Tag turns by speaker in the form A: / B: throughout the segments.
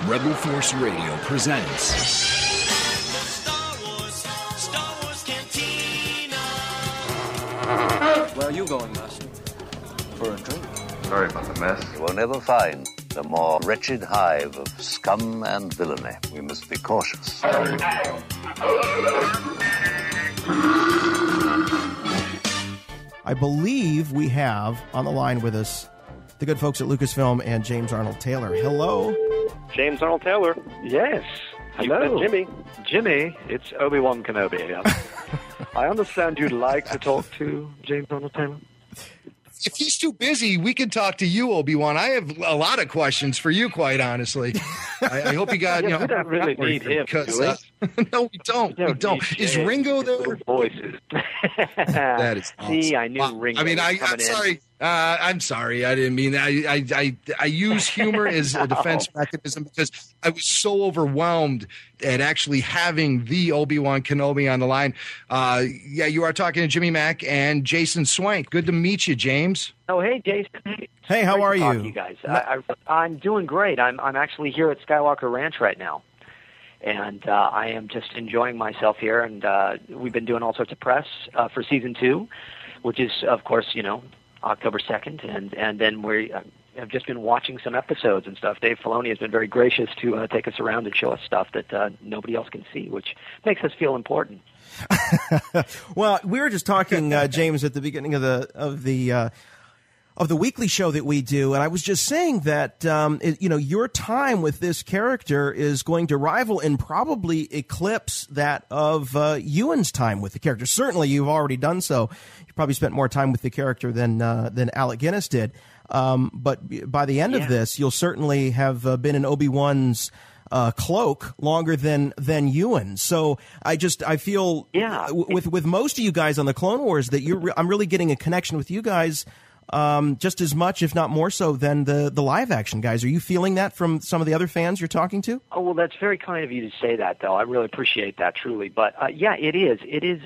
A: Rebel Force Radio presents
B: Star Wars Cantina.
C: Where are you going, Master?
D: For a drink.
E: Sorry about the mess.
F: You will never find a more wretched hive of scum and villainy. We must be cautious.
G: I believe we have on the line with us the good folks at Lucasfilm and James Arnold Taylor. Hello.
H: James Arnold Taylor.
I: Yes. Hello.
H: Jimmy. Jimmy, it's Obi-Wan Kenobi. I understand you'd like to talk to James Arnold Taylor.
I: If he's too busy, we can talk to you, Obi-Wan. I have a lot of questions for you, quite honestly. I hope you got,
H: we don't really need him,
I: no, we don't. We don't. Is Ringo there?
H: Voices.
I: That is awesome.
H: See, I knew Ringo.
I: I mean, I'm sorry. I'm sorry. I didn't mean that. I use humor as a defense mechanism because I was so overwhelmed at actually having the Obi-Wan Kenobi on the line. Yeah, you are talking to Jimmy Mack and Jason Swank. Good to meet you, James.
H: Oh, hey, Jason.
G: Hey, how are
H: Talk
G: you?
H: to you guys. I'm doing great. I'm actually here at Skywalker Ranch right now. And I am just enjoying myself here. And we've been doing all sorts of press for Season 2, which is, of course, October 2nd. And then we have just been watching some episodes and stuff. Dave Filoni has been very gracious to take us around and show us stuff that nobody else can see, which makes us feel important.
G: Well, we were just talking, James, at the beginning of the weekly show that we do, and I was just saying that your time with this character is going to rival and probably eclipse that of Ewan's time with the character. Certainly, you've already done so. You probably spent more time with the character than Alec Guinness did. But by the end of this, you'll certainly have been in Obi-Wan's cloak longer than Ewan. So I feel with most of you guys on the Clone Wars that I'm really getting a connection with you guys. Just as much, if not more so, than the live action guys. Are you feeling that from some of the other fans you're talking to?
H: Oh, well, that's very kind of you to say that, though. I really appreciate that, truly. But, yeah, it is. It is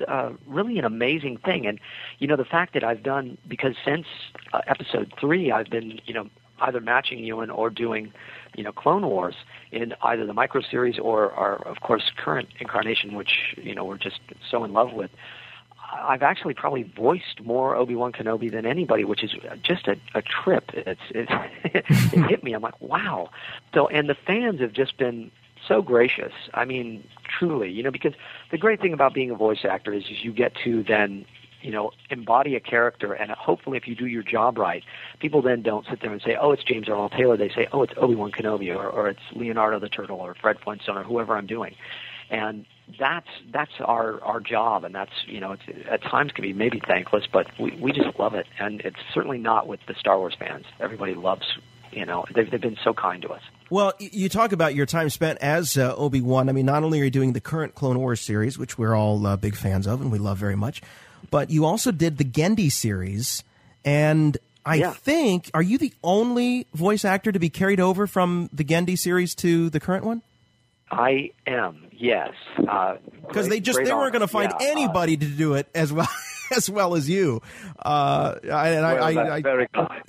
H: really an amazing thing. And, the fact that I've done, because since Episode 3, I've been, either matching Ewan or doing, Clone Wars in either the micro-series or our, of course, current incarnation, which, we're just so in love with. I've actually probably voiced more Obi-Wan Kenobi than anybody, which is just a trip. It hit me. I'm like, wow. So, and the fans have just been so gracious. I mean, truly, because the great thing about being a voice actor is you get to then, embody a character, and hopefully if you do your job right, people then don't sit there and say, oh, it's James Arnold Taylor. They say, oh, it's Obi-Wan Kenobi, or it's Leonardo the Turtle, or Fred Flintstone, or whoever I'm doing. And that's our job, and that's, it's, at times can be maybe thankless, but we just love it. And it's certainly not with the Star Wars fans. Everybody loves, they've been so kind to us.
G: Well, you talk about your time spent as Obi-Wan. I mean, not only are you doing the current Clone Wars series, which we're all big fans of and we love very much, but you also did the Genndy series. And I think, are you the only voice actor to be carried over from the Genndy series to the current one?
H: I am, yes.
G: Because they weren't going to find anybody to do it as well as you.
H: Very kind.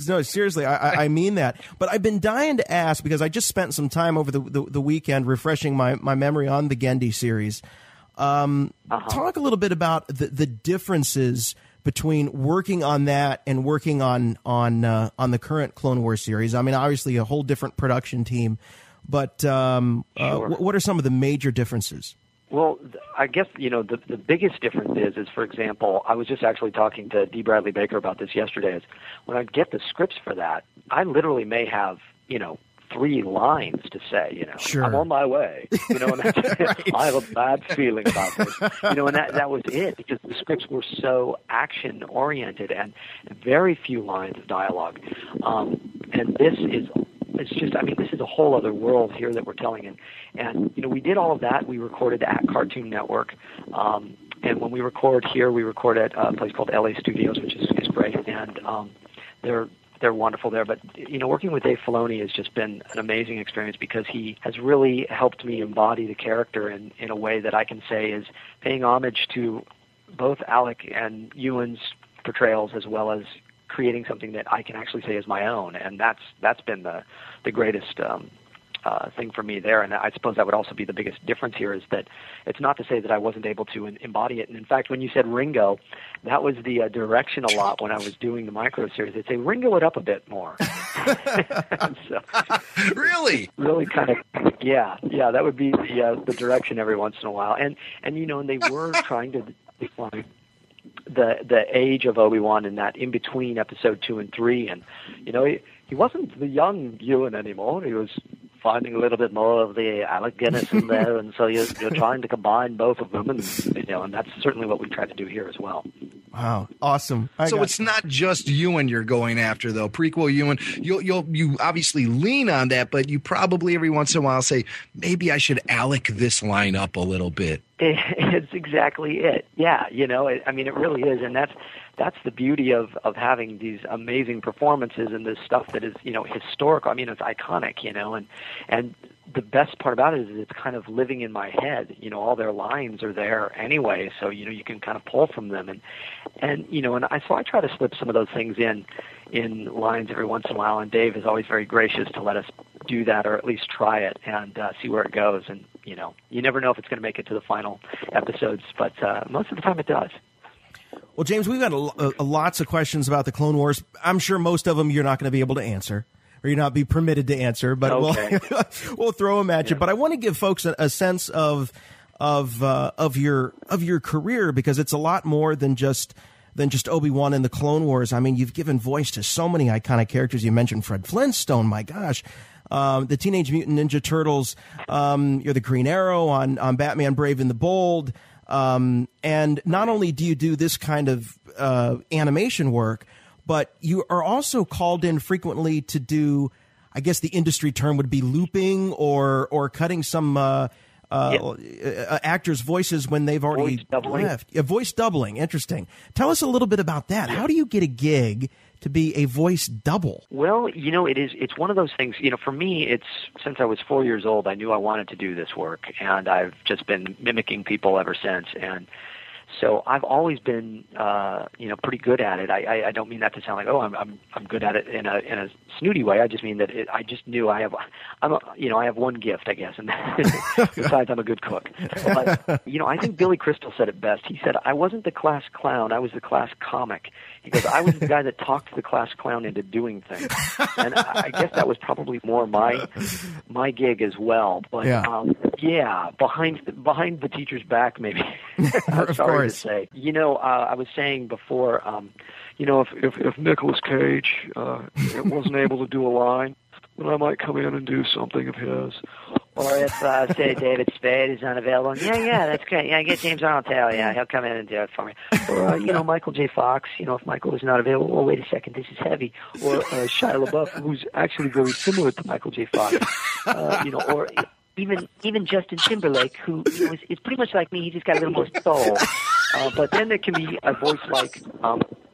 G: No, seriously, I mean that. But I've been dying to ask, because I just spent some time over the weekend refreshing my memory on the Genndy series. Talk a little bit about the differences between working on that and working on the current Clone Wars series. I mean, obviously a whole different production team. But
H: Sure.
G: What are some of the major differences?
H: Well, I guess, the biggest difference is, for example, I was just actually talking to D. Bradley Baker about this yesterday, is when I get the scripts for that, I literally may have, 3 lines to say,
G: Sure.
H: I'm on my way, and
G: Right.
H: I have a bad feeling about this, and that was it, because the scripts were so action-oriented and very few lines of dialogue. And this is... It's just, this is a whole other world here that we're telling. And we did all of that. We recorded at Cartoon Network. And when we record here, we record at a place called LA Studios, which is great. And they're wonderful there. But, working with Dave Filoni has just been an amazing experience, because he has really helped me embody the character in a way that I can say is paying homage to both Alec and Ewan's portrayals, as well as creating something that I can actually say is my own. And that's been the greatest thing for me there. And I suppose that would also be the biggest difference here, is that it's not to say that I wasn't able to embody it. And in fact, when you said Ringo, that was the direction a lot when I was doing the micro series. They'd say, Ringo it up a bit more. So,
I: Really?
H: really kind of, yeah, that would be the direction every once in a while. And and they were trying to define the age of Obi-Wan in that in between episode 2 and 3, and he wasn't the young Ewan anymore. He was finding a little bit more of the Alec Guinness in there, and so you're trying to combine both of them, and and that's certainly what we try to do here as well.
G: Wow, awesome!
I: So it's not just Ewan you're going after, though. Prequel Ewan, you obviously lean on that, but you probably every once in a while say, maybe I should Alec this line up a little bit.
H: It's exactly it. Yeah, it really is, and that's the beauty of having these amazing performances and this stuff that is, historical. I mean, it's iconic, and the best part about it is it's kind of living in my head. All their lines are there anyway, so you can kind of pull from them, and so I try to slip some of those things in lines every once in a while, and Dave is always very gracious to let us do that, or at least try it and see where it goes. And you never know if it's going to make it to the final episodes, but most of the time it does.
G: Well, James, we've got lots of questions about the Clone Wars. I'm sure most of them you're not going to be able to answer, or you're not be permitted to answer, but
H: okay.
G: we'll throw them at you. But I want to give folks a sense of your career, because it's a lot more than just Obi-Wan in the Clone Wars. I mean, you've given voice to so many iconic characters. You mentioned Fred Flintstone, my gosh. The Teenage Mutant Ninja Turtles. You're the Green Arrow on Batman Brave and the Bold. And not only do you do this kind of animation work, but you are also called in frequently to do, I guess the industry term would be looping or cutting some actors' voices when they've already left. Voice doubling. Interesting. Tell us a little bit about that. How do you get a gig to be a voice double?
H: Well, it's one of those things, for me, it's since I was 4 years old, I knew I wanted to do this work, and I've just been mimicking people ever since. And so I've always been, pretty good at it. I don't mean that to sound like, I'm good at it in a snooty way. I just mean that I just knew I have one gift, I guess, and besides I'm a good cook. But, I think Billy Crystal said it best. He said, I wasn't the class clown, I was the class comic. Because I was the guy that talked the class clown into doing things, and I guess that was probably more my gig as well. But behind the teacher's back, maybe. I'm sorry to say. I was saying before, if Nicolas Cage wasn't able to do a line, then I might come in and do something of his.
C: Or if, say, David Spade is unavailable. Yeah, that's great. Yeah, get James Arnold Taylor. Yeah, he'll come in and do it for me. Or, Michael J. Fox, if Michael is not available, oh, wait a second, this is heavy. Or Shia LaBeouf, who's actually very similar to Michael J. Fox. Or even Justin Timberlake, who is pretty much like me. He just got a little more soul. But then there can be a voice like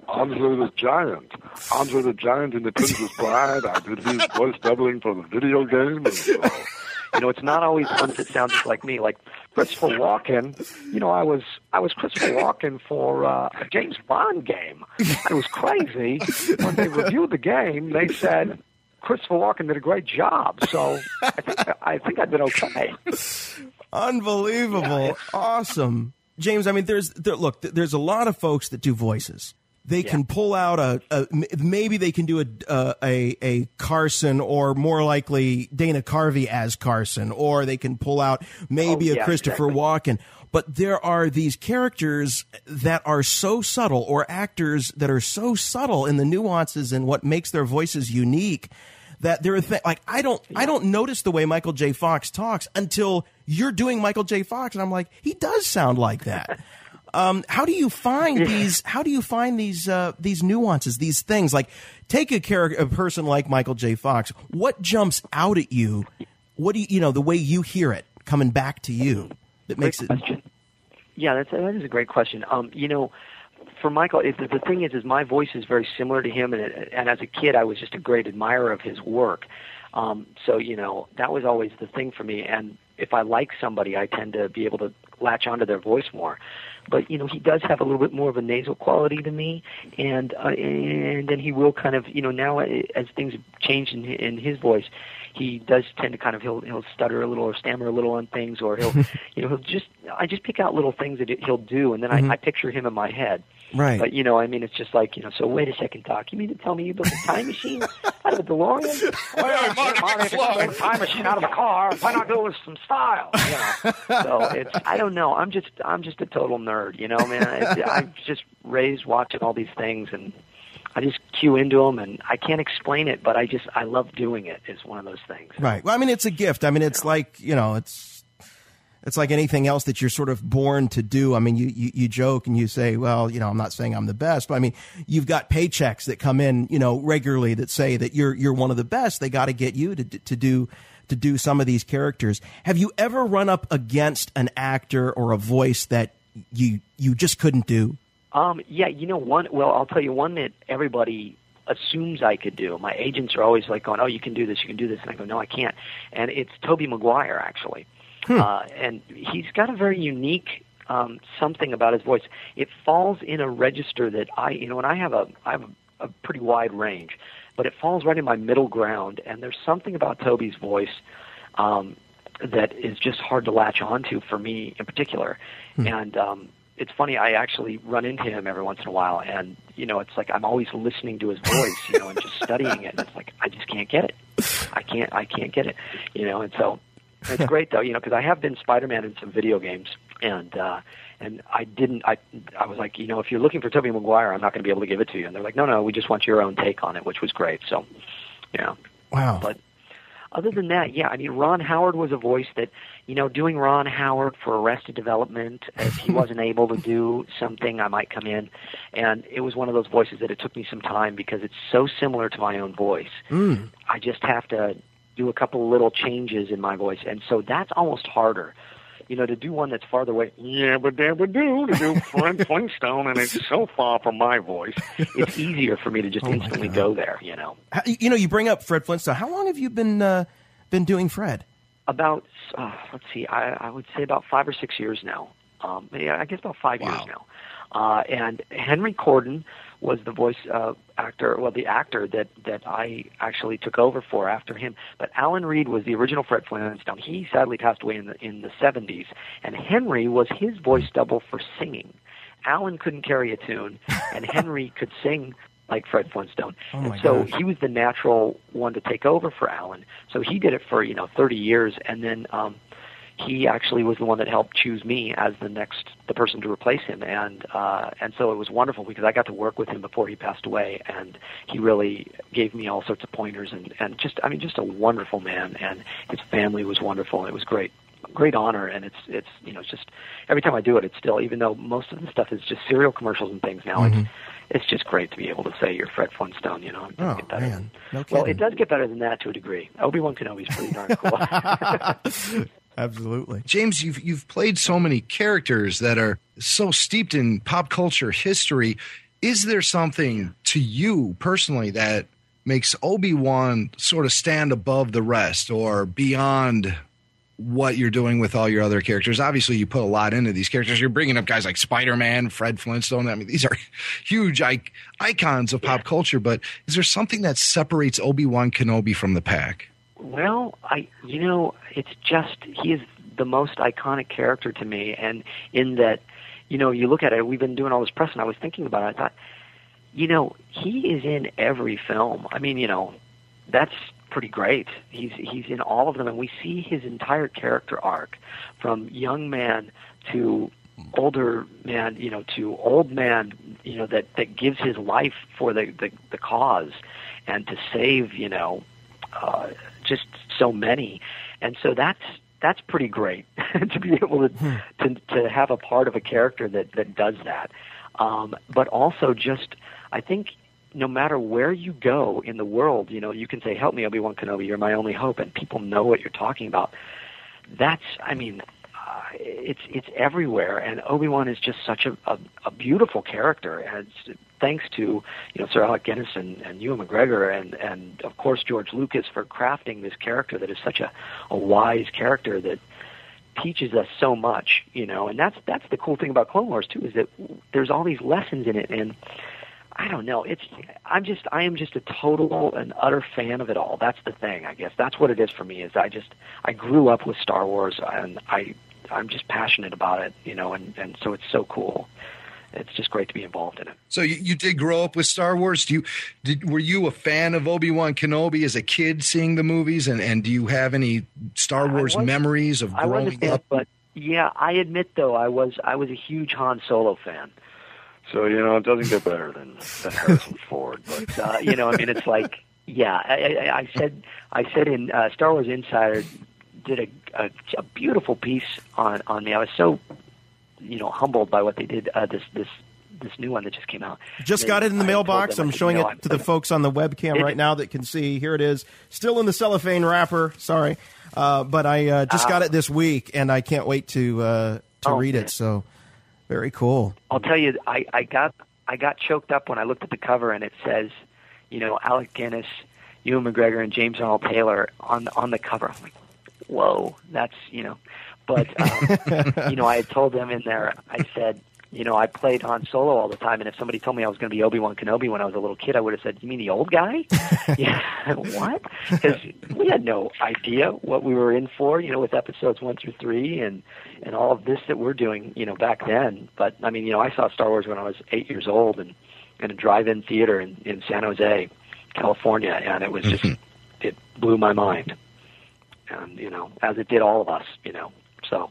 D: Andre the Giant. Andre the Giant in The Princess Bride. I did his voice doubling for the video game. And,
H: it's not always ones that sound just like me. Like Christopher Walken, I was Christopher Walken for a James Bond game. It was crazy. When they reviewed the game, they said Christopher Walken did a great job. So I think I did okay.
G: Unbelievable. Yeah. Awesome. James, I mean, there's a lot of folks that do voices. They can pull out maybe they can do a Carson, or more likely Dana Carvey as Carson, or they can pull out maybe a Christopher Walken. But there are these characters that are so subtle, or actors that are so subtle in the nuances and what makes their voices unique, that there are like I don't notice the way Michael J. Fox talks until you're doing Michael J. Fox, and I'm like, he does sound like that. How do you find these? How do you find these nuances, these things? Like, take a person like Michael J. Fox. What jumps out at you? What do you the way you hear it coming back to you that makes it?
H: Question. Yeah, that is a great question. For Michael, the thing is my voice is very similar to him, and as a kid, I was just a great admirer of his work. So that was always the thing for me. And if I like somebody, I tend to be able to latch onto their voice more. But he does have a little bit more of a nasal quality to me, and then he will kind of now as things have changed in his voice, he does tend to kind of he'll stutter a little or stammer a little on things, or he'll I just pick out little things that he'll do, and then I picture him in my head.
G: Right.
H: But it's just like so. Wait a second, Doc. You mean to tell me you built a time machine out of a DeLorean? Well, Marty, if you built a time machine out of a car, why not do it with some style? So I don't know. I'm just a total nerd. Man. I'm just raised watching all these things, and I just cue into them, and I can't explain it, but I love doing it. Is one of those things.
G: Right. Well, it's a gift. It's like it's like anything else that you're sort of born to do. You joke and you say, well, I'm not saying I'm the best, but you've got paychecks that come in, regularly that say that you're one of the best. They got to get you to do some of these characters. Have you ever run up against an actor or a voice that you just couldn't do?
H: Yeah, one. Well, I'll tell you one that everybody assumes I could do. My agents are always like going, "Oh, you can do this, and I go, "No, I can't." And it's Tobey Maguire, actually. And he's got a very unique something about his voice. It falls in a register that and I have a pretty wide range, but it falls right in my middle ground. And there's something about Tobey's voice that is just hard to latch onto for me in particular. And it's funny, I actually run into him every once in a while, and it's like I'm always listening to his voice, and just studying it. And it's like I just can't get it. I can't get it, and so. It's great though, because I have been Spider-Man in some video games, and I didn't. I was like, if you're looking for Tobey Maguire, I'm not going to be able to give it to you. And they're like, no, we just want your own take on it, which was great. So, yeah.
G: Wow.
H: But other than that, yeah, Ron Howard was a voice that, doing Ron Howard for Arrested Development, if he wasn't able to do something, I might come in, and it was one of those voices that it took me some time because it's so similar to my own voice. I just have to do a couple of little changes in my voice, and so that's almost harder, to do one that's farther away. Yeah, but that would do to do Fred Flintstone, and it's so far from my voice. It's easier for me to just instantly go there.
G: You bring up Fred Flintstone. How long have you been doing Fred?
H: About let's see, I would say about 5 or 6 years now. I guess about 5 years now. And Henry Corden was the voice actor, the actor that I actually took over for after him. But Alan Reed was the original Fred Flintstone. He sadly passed away in the 70s, and Henry was his voice double for singing. Alan couldn't carry a tune, and Henry could sing like Fred Flintstone. So he was the natural one to take over for Alan. So he did it for 30 years, and then he actually was the one that helped choose me as the person to replace him, and so it was wonderful because I got to work with him before he passed away, and he really gave me all sorts of pointers, and just a wonderful man, and his family was wonderful. It was great honor, and it's just every time I do it, it's still, even though most of the stuff is just cereal commercials and things now, it's just great to be able to say you're Fred Flintstone.
G: Oh man, no kidding.
H: Well, it does get better than that to a degree. Obi-Wan Kenobi is pretty darn cool.
G: Absolutely.
I: James, you've played so many characters that are so steeped in pop culture history. Is there something to you personally that makes Obi-Wan sort of stand above the rest or beyond what you're doing with all your other characters? Obviously, you put a lot into these characters. You're bringing up guys like Spider-Man, Fred Flintstone. These are huge icons of pop culture, but is there something that separates Obi-Wan Kenobi from the pack?
H: Well, it's just, he is the most iconic character to me, and in that, you look at it, we've been doing all this press, and I was thinking about it, I thought, he is in every film. That's pretty great. He's in all of them, and we see his entire character arc, from young man to older man, to old man, that gives his life for the cause, and to save, just so many, and so that's pretty great to be able to have a part of a character that does that. But also, just I think no matter where you go in the world, you can say, "Help me, Obi-Wan Kenobi, you're my only hope," and people know what you're talking about. It's everywhere, and Obi-Wan is just such a beautiful character, and it's thanks to Sir Alec Guinness and Ewan McGregor and of course George Lucas for crafting this character that is such a wise character that teaches us so much, and that's the cool thing about Clone Wars too, is that there's all these lessons in it, and I don't know. I am just a total and utter fan of it all. That's the thing, I guess. That's what it is for me. Is I grew up with Star Wars, and I'm just passionate about it, and so it's so cool. It's just great to be involved in it.
I: So you did grow up with Star Wars. Were you a fan of Obi-Wan Kenobi as a kid, seeing the movies, and do you have any Star Wars memories of growing up?
H: But yeah, I admit though, I was a huge Han Solo fan.
D: So, it doesn't get better than Harrison Ford. But,
H: it's like, yeah, I said in Star Wars Insider did a beautiful piece on me. I was so, humbled by what they did, this new one that just came out.
G: Just got it in the mailbox. I'm showing it to the folks on the webcam right now that can see. Here it is. Still in the cellophane wrapper. Sorry. But I just got it this week, and I can't wait to read it. So very cool.
H: I'll tell you, I got choked up when I looked at the cover, and it says, Alec Guinness, Ewan McGregor, and James Arnold Taylor on the cover. I'm like, whoa, that's, But, I had told them in there, I said, I played Han Solo all the time, and if somebody told me I was going to be Obi-Wan Kenobi when I was a little kid, I would have said, you mean the old guy? Yeah, what? Because we had no idea what we were in for, with episodes 1 through 3 and all of this that we're doing, back then. But, I saw Star Wars when I was 8 years old and in a drive-in theater in San Jose, California, and it was just, it blew my mind. And, as it did all of us, so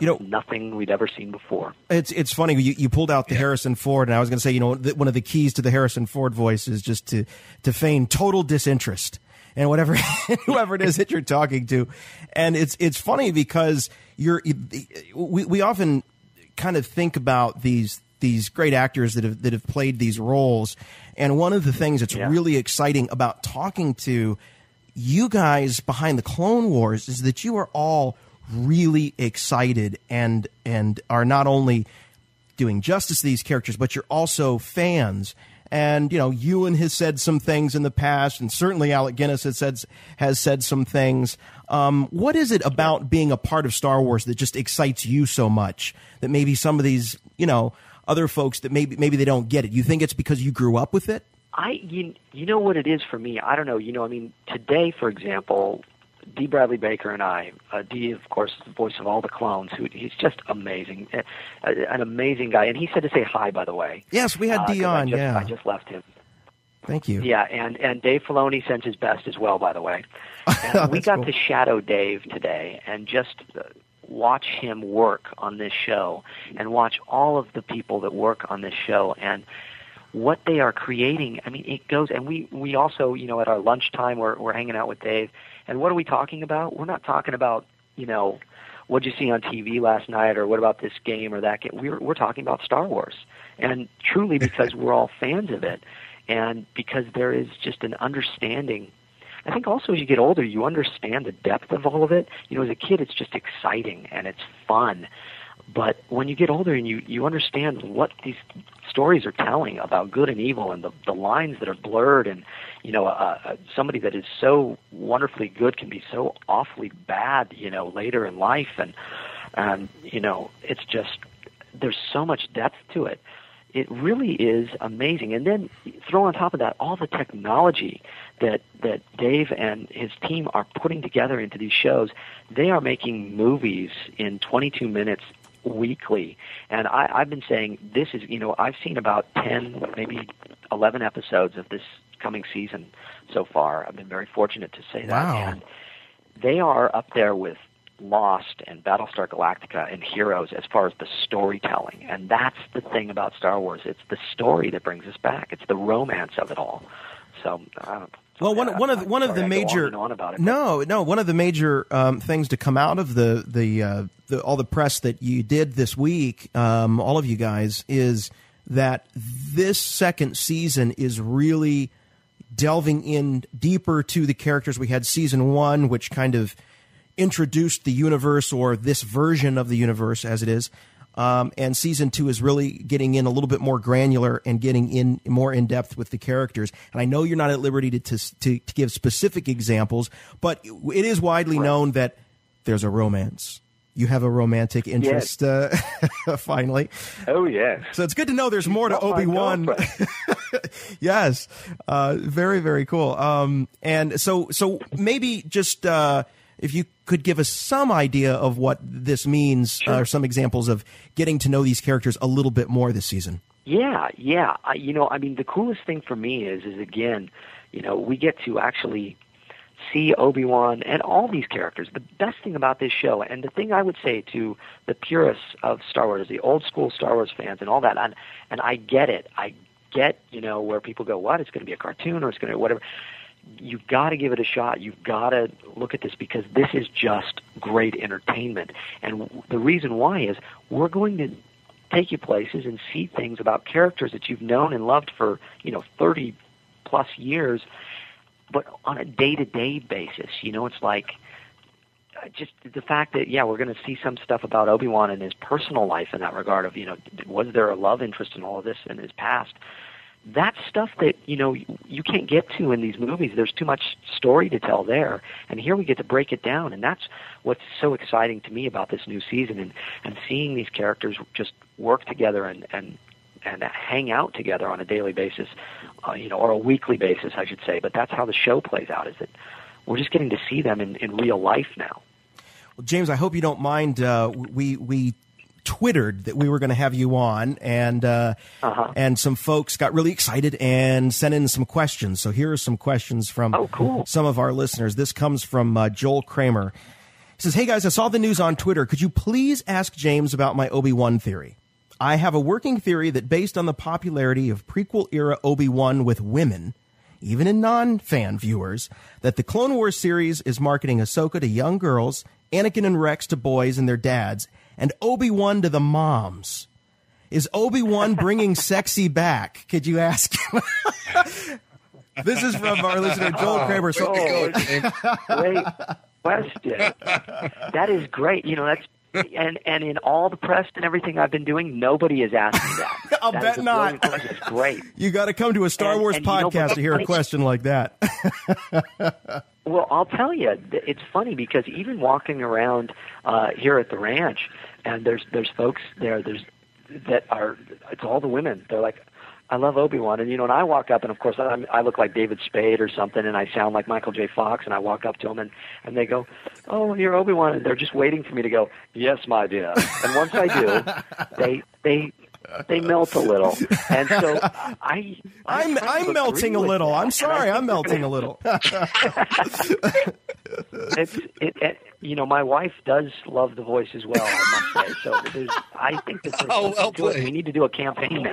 H: nothing we'd ever seen before.
G: It's funny you pulled out the Harrison Ford, and I was going to say one of the keys to the Harrison Ford voice is just to feign total disinterest and whatever whoever it is that you're talking to, and it's funny because we often kind of think about these great actors that have played these roles, and one of the things that's really exciting about talking to you guys behind the Clone Wars is that you are all really excited and are not only doing justice to these characters, but you're also fans. And, Ewan has said some things in the past, and certainly Alec Guinness has said some things. What is it about being a part of Star Wars that just excites you so much that maybe some of these, other folks that maybe they don't get it? You think it's because you grew up with it?
H: You know what it is for me? I don't know. Today, for example, D. Bradley Baker and I, D, of course, the voice of all the clones, he's just amazing, an amazing guy. And he said to say hi, by the way.
G: Yes, we had D on,
H: I just left him.
G: Thank you.
H: Yeah, and Dave Filoni sends his best as well, by the way. And we got to shadow Dave today and just watch him work on this show and watch all of the people that work on this show and what they are creating. It goes, and we also, at our lunchtime, we're hanging out with Dave, and what are we talking about? We're not talking about, what'd you see on TV last night, or what about this game or that game? We're talking about Star Wars, and truly because we're all fans of it, and because there is just an understanding. I think also as you get older, you understand the depth of all of it. As a kid, it's just exciting and it's fun. But when you get older and you understand what these stories are telling about good and evil and the lines that are blurred and, somebody that is so wonderfully good can be so awfully bad, later in life. And it's just, there's so much depth to it. It really is amazing. And then throw on top of that all the technology that Dave and his team are putting together into these shows. They are making movies in 22 minutes weekly. And I've been saying this is, I've seen about 10, maybe 11 episodes of this coming season so far. I've been very fortunate to say that.
G: Wow.
H: And they are up there with Lost and Battlestar Galactica and Heroes as far as the storytelling. And that's the thing about Star Wars. It's the story that brings us back. It's the romance of it all. So,
G: well, one of the major things to come out of the all the press that you did this week, all of you guys, is that this second season is really delving in deeper to the characters. We had season 1, which kind of introduced the universe, or this version of the universe as it is. And season 2 is really getting in a little bit more granular and getting in more in depth with the characters. And I know you're not at liberty to give specific examples, but it is widely known that there's a romance. You have a romantic interest, finally.
D: Oh, yes.
G: So it's good to know there's more to Obi-Wan. Yes, very, very cool. And so maybe just if you could give us some idea of what this means, or some examples of getting to know these characters a little bit more this season.
H: Yeah. The coolest thing for me is again, we get to actually see Obi-Wan and all these characters. The best thing about this show, and the thing I would say to the purists of Star Wars, the old school Star Wars fans and all that, and I get it. I get, where people go, what? It's going to be a cartoon or it's going to whatever. You've got to give it a shot. You've got to look at this because this is just great entertainment. And the reason why is we're going to take you places and see things about characters that you've known and loved for, 30 plus years, but on a day-to-day basis. It's like just the fact that, we're going to see some stuff about Obi-Wan and his personal life in that regard of, was there a love interest in all of this in his past? That's stuff that, you can't get to in these movies. There's too much story to tell there. And here we get to break it down. And that's what's so exciting to me about this new season and seeing these characters just work together and hang out together on a daily basis, or a weekly basis, I should say. But that's how the show plays out, is that we're just getting to see them in real life now.
G: Well, James, I hope you don't mind. We Twittered that we were going to have you on, and some folks got really excited and sent in some questions. So here are some questions from some of our listeners. This comes from Joel Kramer. He says, "Hey guys, I saw the news on Twitter. Could you please ask James about my Obi-Wan theory? I have a working theory that based on the popularity of prequel-era Obi-Wan with women, even in non-fan viewers, that the Clone Wars series is marketing Ahsoka to young girls, Anakin and Rex to boys and their dads, and Obi-Wan to the moms. Is Obi-Wan bringing sexy back? Could you ask him?" This is from our listener, Joel Kramer. So,
H: great question. That is great. That's and in all the press and everything I've been doing, nobody has asked me that.
G: I'll bet not.
H: That's great.
G: You got to come to a Star Wars podcast to hear a question like that.
H: Well, I'll tell you, it's funny because even walking around here at the ranch, and there's folks there. It's all the women. They're like, "I love Obi-Wan," and and I walk up, and of course I look like David Spade or something, and I sound like Michael J. Fox, and I walk up to them, and they go, "Oh, you're Obi-Wan," and they're just waiting for me to go, "Yes, my dear." And once I do, they melt a little, and so
G: I'm melting a little. I'm sorry, I'm melting a little.
H: My wife does love the voice as well, I must say. So I think that we need to do a campaign now.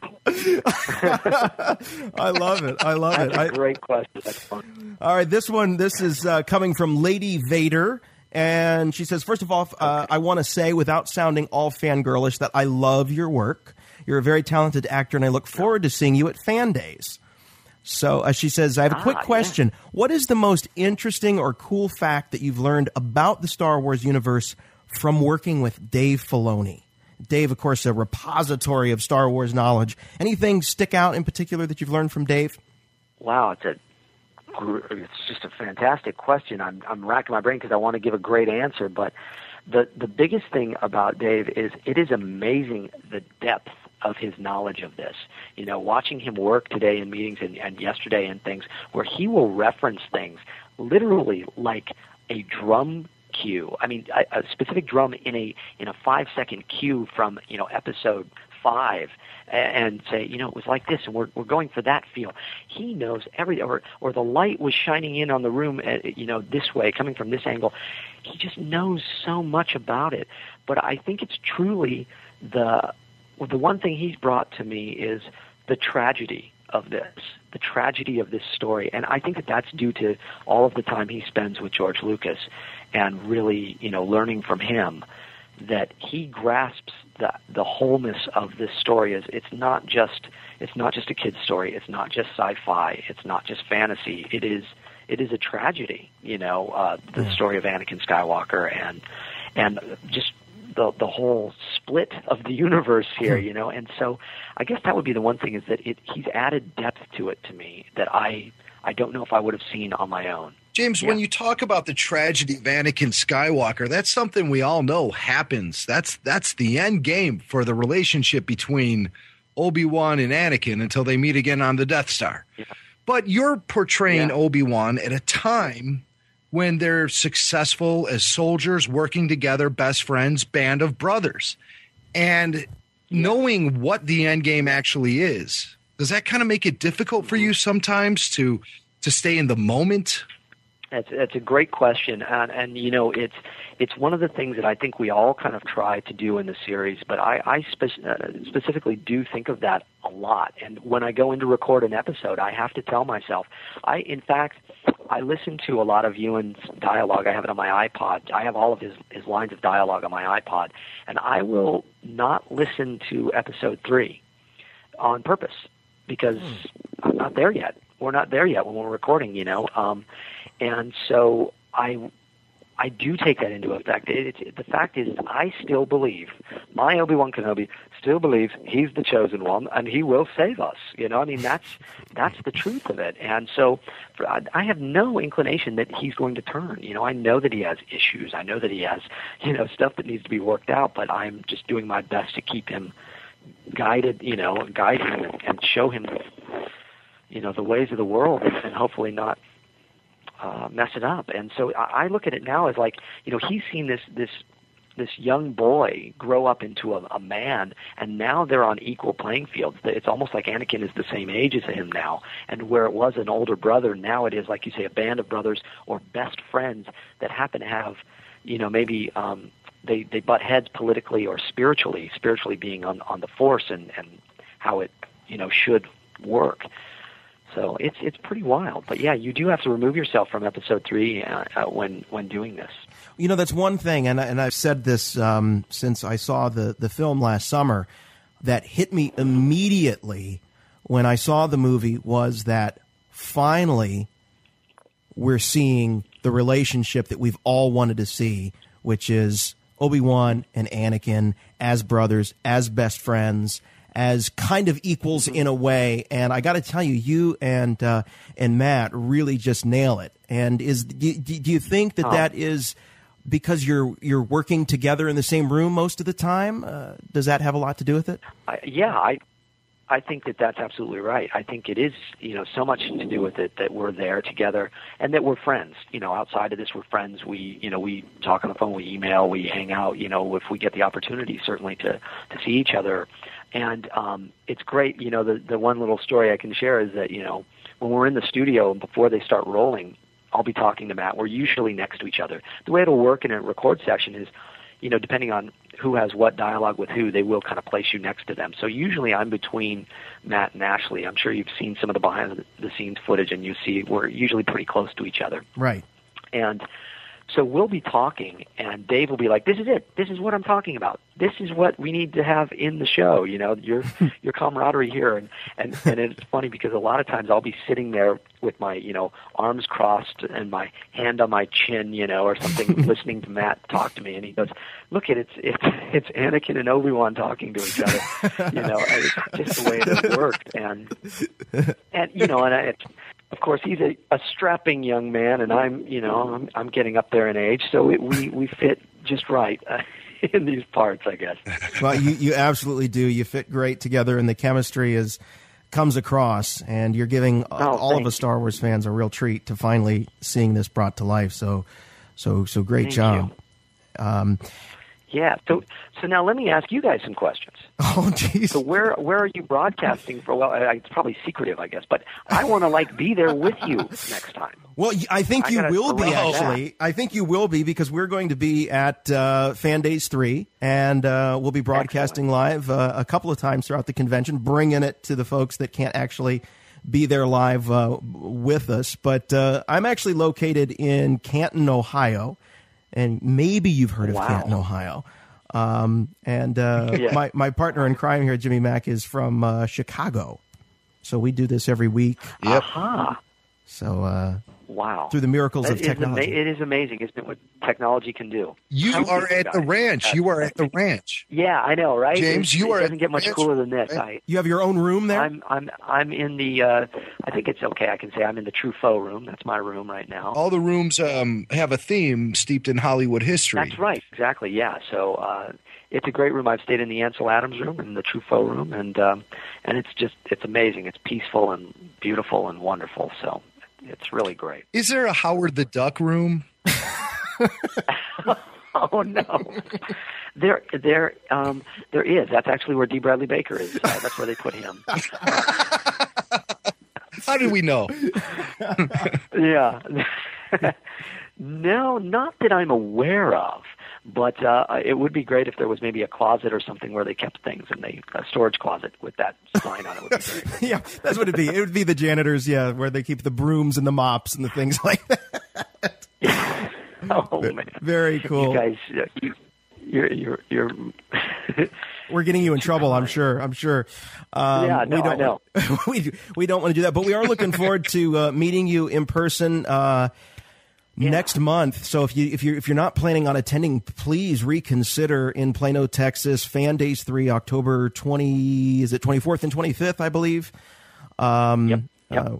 G: I love it.
H: That's a great question. That's fun.
G: All right, this is coming from Lady Vader. And she says, first of all, I want to say, without sounding all fangirlish, that I love your work. You're a very talented actor, and I look forward to seeing you at Fan Days. So she says, I have a quick question. Yeah. What is the most interesting or cool fact that you've learned about the Star Wars universe from working with Dave Filoni? Dave, of course, a repository of Star Wars knowledge. Anything stick out in particular that you've learned from Dave?
H: Wow, it's just a fantastic question. I'm racking my brain because I want to give a great answer, but the biggest thing about Dave is it is amazing the depth of his knowledge of this. Watching him work today in meetings and yesterday and things where he will reference things literally like a drum cue. I mean, a specific drum in a 5-second cue from episode 5, and say, it was like this, and we're going for that feel. He knows or the light was shining in on the room, this way, coming from this angle. He just knows so much about it. But I think it's truly the one thing he's brought to me is the tragedy of this story. And I think that that's due to all of the time he spends with George Lucas and really, learning from him, that he grasps the wholeness of this story. It's not just a kid's story. It's not just sci-fi. It's not just fantasy. It is a tragedy, the story of Anakin Skywalker and just the whole split of the universe here, and so I guess that would be the one thing is that he's added depth to it to me that I don't know if I would have seen on my own.
I: James, when you talk about the tragedy of Anakin Skywalker, that's something we all know happens. That's the end game for the relationship between Obi-Wan and Anakin until they meet again on the Death Star.
H: Yeah.
I: But you're portraying Obi-Wan at a time when they're successful as soldiers, working together, best friends, band of brothers. And knowing what the end game actually is, does that kind of make it difficult for you sometimes to stay in the moment?
H: That's a great question, and you know, it's one of the things that I think we all kind of try to do in the series. But I specifically do think of that a lot. And when I go in to record an episode, I have to tell myself. In fact, I listen to a lot of Ewan's dialogue. I have it on my iPod. I have all of his lines of dialogue on my iPod, and I will not listen to episode 3 on purpose because I'm not there yet. We're not there yet when we're recording, you know. And so I do take that into effect. The fact is, I still believe, my Obi-Wan Kenobi still believes he's the chosen one, and he will save us. You know, I mean, that's the truth of it. And so I have no inclination that he's going to turn. You know, I know that he has issues. I know that he has, you know, stuff that needs to be worked out, but I'm just doing my best to keep him guide him and show him, you know, the ways of the world, and hopefully not mess it up. And so I look at it now as like, you know, he's seen this young boy grow up into a man, and now they're on equal playing fields. It's almost like Anakin is the same age as him now, and where it was an older brother, now it is, like you say, a band of brothers or best friends that happen to have, you know, maybe they butt heads politically or spiritually being on the Force and how it, you know, should work. So it's pretty wild. But yeah, you do have to remove yourself from episode 3 when doing this.
G: You know, that's one thing, and I've said this since I saw the film last summer, that hit me immediately when I saw the movie was that finally we're seeing the relationship that we've all wanted to see, which is Obi-Wan and Anakin as brothers, as best friends, as kind of equals in a way. And I got to tell you, you and Matt really just nail it. And do you think that is because you're working together in the same room most of the time? Does that have a lot to do with it?
H: I think that's absolutely right. I think it is, you know, so much to do with it that we're there together and that we're friends. You know, outside of this, we're friends. We talk on the phone, we email, we hang out, you know, if we get the opportunity, certainly to see each other. And it's great. You know, the one little story I can share is that, you know, when we're in the studio and before they start rolling, I'll be talking to Matt. We're usually next to each other. The way it'll work in a record session is, you know, depending on who has what dialogue with who, they will kind of place you next to them. So usually I'm between Matt and Ashley. I'm sure you've seen some of the behind-the-scenes footage, and you see we're usually pretty close to each other.
G: Right.
H: And so we'll be talking, and Dave will be like, "This is it. This is what I'm talking about. This is what we need to have in the show. You know, your camaraderie here." And it's funny because a lot of times I'll be sitting there with my, you know, arms crossed and my hand on my chin, you know, or something, listening to Matt talk to me, and he goes, "Look, it's Anakin and Obi-Wan talking to each other." You know, and it's just the way it has worked, and you know, and of course, he's a strapping young man, and I'm getting up there in age, so we fit just right in these parts, I guess.
G: Well, you absolutely do. You fit great together, and the chemistry comes across, and you're giving all of us Star Wars fans a real treat to finally seeing this brought to life. So great job.
H: Yeah. So now let me ask you guys some questions.
G: Oh, geez.
H: So where are you broadcasting for? Well, it's probably secretive, I guess, but I want to be there with you next time.
G: Well, I think you will be, actually. I think you will be, because we're going to be at Fan Days 3, and we'll be broadcasting live a couple of times throughout the convention, bringing it to the folks that can't actually be there live with us. But I'm actually located in Canton, Ohio, and maybe you've heard of Canton, Ohio. My partner in crime here, Jimmy Mack, is from Chicago. So we do this every week.
I: Yep.
H: Aha.
G: So
H: Wow.
G: through the miracles of
H: It is
G: technology.
H: it is amazing, isn't it, what technology can do?
I: You
H: How
I: are
H: do
I: at the
H: guys-
I: ranch. You are at the ranch.
H: Yeah, I know, right?
I: James, you are
H: It doesn't
I: at
H: get much
I: ranch,
H: cooler than this.
I: right?
G: You have your own room there?
H: I'm in the. I think it's okay. I can say I'm in the Truffaut room. That's my room right now.
I: All the rooms have a theme steeped in Hollywood history.
H: That's right. Exactly. Yeah. So it's a great room. I've stayed in the Ansel Adams room and the Truffaut room, and it's amazing. It's peaceful and beautiful and wonderful. So it's really great.
I: Is there a Howard the Duck room?
H: Oh no. There is. That's actually where D. Bradley Baker is. That's where they put him.
I: How did we know?
H: Yeah. No, not that I'm aware of. But it would be great if there was maybe a closet or something where they kept things, and a storage closet with that sign on it would be great.
G: Yeah, that's what it'd be. It would be the janitors, yeah, where they keep the brooms and the mops and the things like that.
H: Oh man,
G: Very cool.
H: You guys, you're
G: We're getting you in trouble, I'm sure.
H: Yeah, no,
G: I
H: know.
G: we don't want to do that, but we are looking forward to meeting you in person next month. So if you're not planning on attending, please reconsider in Plano, Texas. Fan Days 3, October 24th and 25th, I believe.
H: Yep.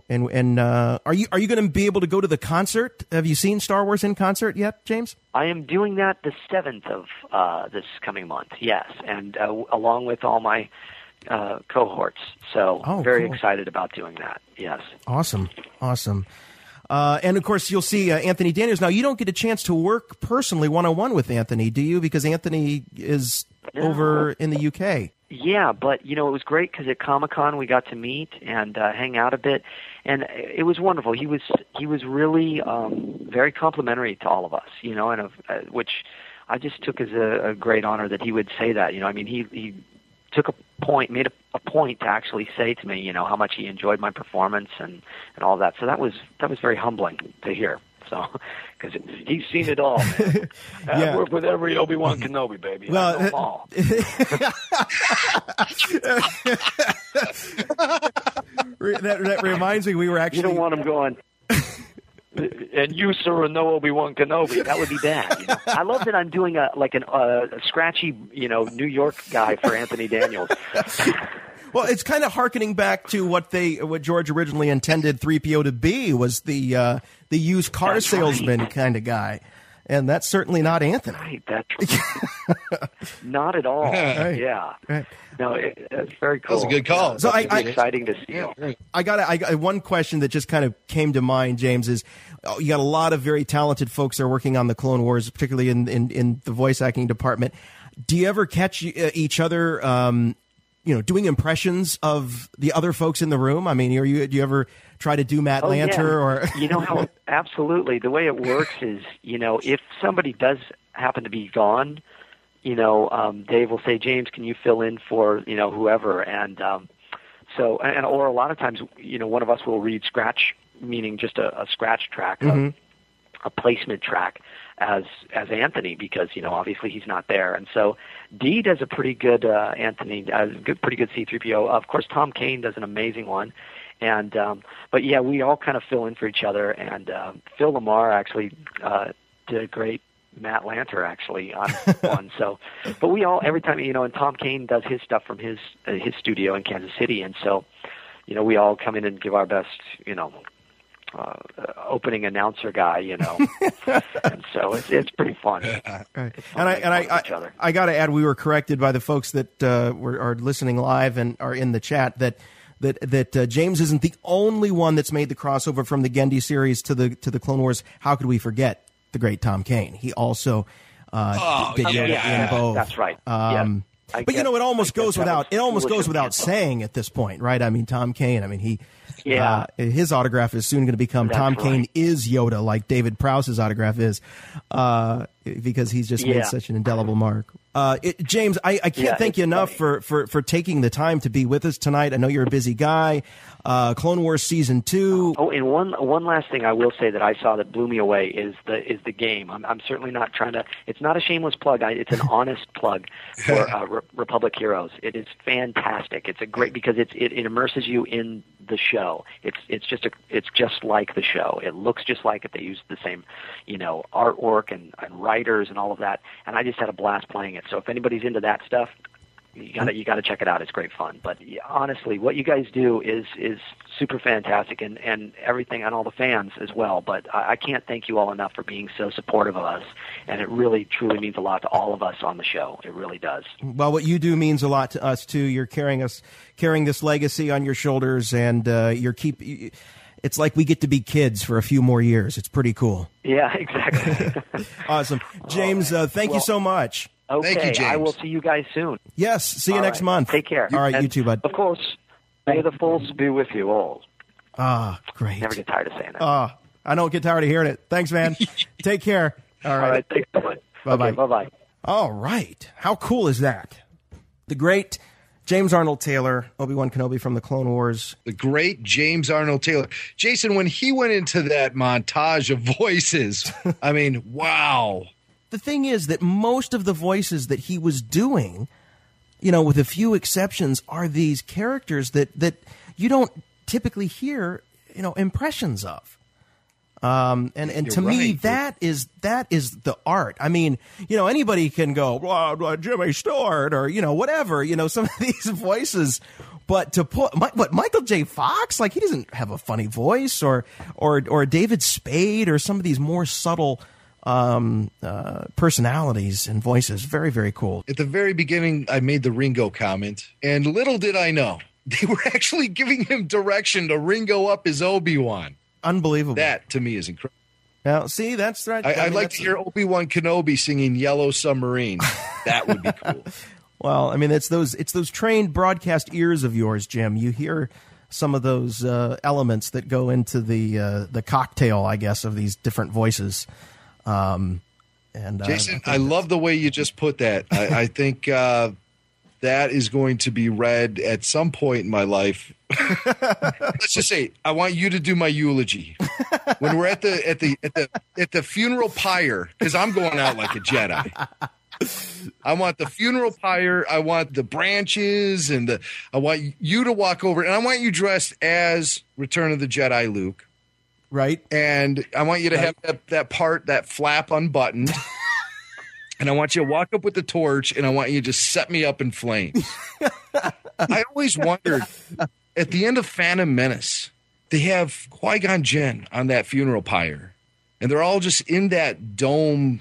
G: And are you going to be able to go to the concert? Have you seen Star Wars in concert yet, James?
H: I am doing that the 7th of this coming month. Yes, and along with all my cohorts. So very
G: cool.
H: excited about doing that. Yes.
G: Awesome. And of course, you'll see Anthony Daniels. Now, you don't get a chance to work personally one-on-one with Anthony, do you? Because Anthony is over in the UK.
H: Yeah, but it was great because at Comic-Con we got to meet and hang out a bit, and it was wonderful. He was really very complimentary to all of us, and which I just took as a great honor that he would say that. I mean, he took made a point to actually say to me, how much he enjoyed my performance and all that. So that was very humbling to hear. So, because he's seen it all, man.
G: Yeah.
H: I work with every Obi-Wan Kenobi, baby.
G: Well,
H: I know them all.
G: that reminds me, we were actually...
H: You don't want him going, and you, sir, know Obi-Wan Kenobi. That would be bad. I love that I'm doing a scratchy, New York guy for Anthony Daniels.
G: Well, it's kind of hearkening back to what George originally intended 3PO to be, was the used car salesman kind of guy. And that's certainly not Anthony.
H: Right, that's not at all.
G: Right.
H: Yeah.
G: Right.
H: No, it's very cool.
I: That was a good call.
G: So
H: It'd be exciting to see.
G: I got one question that just kind of came to mind, James, is you got a lot of very talented folks that are working on the Clone Wars, particularly in the voice acting department. Do you ever catch each other, doing impressions of the other folks in the room? I mean, do you ever try to do Matt Lanter?
H: Yeah.
G: Or
H: how absolutely. The way it works is, if somebody does happen to be gone, Dave will say, James, can you fill in for, whoever? And or a lot of times, one of us will read scratch, meaning just a scratch track, a placement track as Anthony, because, obviously he's not there. And so Dee does a pretty good Anthony, pretty good C-3PO. Of course, Tom Kane does an amazing one. And but yeah, we all kind of fill in for each other. And Phil Lamar actually did a great Matt Lanter actually on one. So, but we all, every time, and Tom Kane does his stuff from his studio in Kansas City. And so, we all come in and give our best, opening announcer guy, and so it's pretty fun.
G: Right.
H: It's fun
G: I got to add, we were corrected by the folks that are listening live and are in the chat that James isn't the only one that's made the crossover from the Genndy series to the Clone Wars. How could we forget the great Tom Kane? He also did Yoda in both.
H: That's right.
G: But it almost goes without saying at this point, right? I mean, Tom Kane. I mean, his autograph is soon going to become Tom Kane is Yoda, like David Prowse's autograph is, because he's just made such an indelible mark. James, I can't thank you enough for taking the time to be with us tonight. I know you're a busy guy. Clone Wars Season 2.
H: Oh, and one last thing I will say that I saw that blew me away is the game. I'm certainly not trying to. It's not a shameless plug. It's an honest plug for Republic Heroes. It is fantastic. It's a great because it immerses you in the show. It's just like the show. It looks just like it. They use the same, artwork and writers and all of that. And I just had a blast playing it. So if anybody's into that stuff, you gotta check it out. It's great fun. But honestly, what you guys do is super fantastic, and everything, and all the fans as well. But I can't thank you all enough for being so supportive of us, and it really truly means a lot to all of us on the show. It really does.
G: Well, what you do means a lot to us too. You're carrying this legacy on your shoulders, and it's like we get to be kids for a few more years. It's pretty cool.
H: Yeah, exactly.
G: Awesome, James. Thank you so much.
H: Okay,
I: thank you, James.
H: I will see you guys soon.
G: Yes, see you
H: All
G: next
H: right.
G: month.
H: Take care.
G: All right,
H: And
G: you too, bud.
D: Of course, may the force be with you all.
G: Ah, great.
H: Never get tired of saying that.
G: I don't get tired of hearing it. Thanks, man. Take care. All right.
H: All right, thanks so much.
G: Bye-bye.
H: Okay, bye-bye.
G: All right. How cool is that? The great James Arnold Taylor, Obi-Wan Kenobi from the Clone Wars.
I: The great James Arnold Taylor. Jason, when he went into that montage of voices, I mean, wow.
G: The thing is that most of the voices that he was doing, with a few exceptions, are these characters that you don't typically hear, impressions of. And to me, that is the art. I mean, anybody can go, Jimmy Stewart, or, whatever, some of these voices. But to put Michael J. Fox, like, he doesn't have a funny voice, or David Spade, or some of these more subtle personalities and voices. Very, very cool.
I: At the very beginning, I made the Ringo comment, and little did I know, they were actually giving him direction to Ringo up his Obi-Wan.
G: Unbelievable.
I: That, to me, is incredible.
G: Now, see, that's right.
I: I'd like to hear Obi-Wan Kenobi singing Yellow Submarine. That would be cool.
G: Well, I mean, it's those trained broadcast ears of yours, Jim. You hear some of those elements that go into the cocktail, I guess, of these different voices.
I: Jason, I love the way you just put that. I think that is going to be read at some point in my life. Let's just say, I want you to do my eulogy when we're at the funeral pyre, because I'm going out like a Jedi. I want the funeral pyre. I want the branches, and I want you to walk over, and I want you dressed as Return of the Jedi Luke.
G: Right.
I: And I want you to have that flap unbuttoned. And I want you to walk up with the torch, and I want you to just set me up in flames. I always wondered, at the end of Phantom Menace, they have Qui-Gon Jinn on that funeral pyre, and they're all just in that dome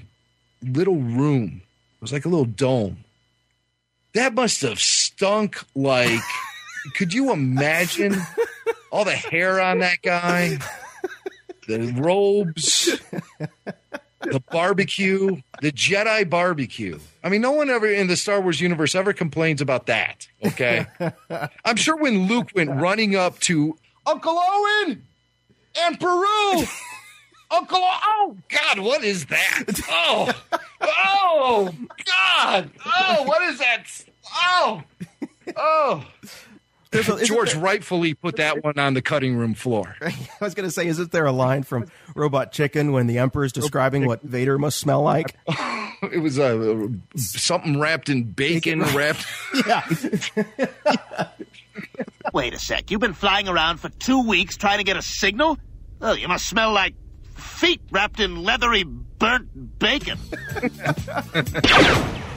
I: little room. It was like a little dome. That must have stunk like, could you imagine all the hair on that guy? The robes, the barbecue, the Jedi barbecue. I mean, no one ever in the Star Wars universe ever complains about that, okay? I'm sure when Luke went running up to Uncle Owen and Peru, oh, God, what is that? Oh, God. Oh, what is that? Oh. George rightfully put that one on the cutting room floor.
G: I was going to say, isn't there a line from Robot Chicken when the Emperor's describing what Vader must smell like?
I: It was something wrapped in bacon.
G: Yeah.
E: Wait a sec. You've been flying around for 2 weeks trying to get a signal? Oh, you must smell like feet wrapped in leathery, burnt bacon.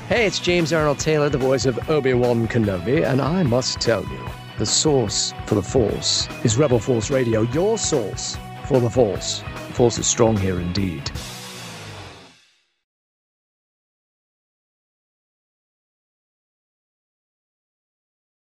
J: Hey, it's James Arnold Taylor, the voice of Obi-Wan Kenobi, and I must tell you, the source for the Force is Rebel Force Radio, your source for the Force. The Force is strong here indeed.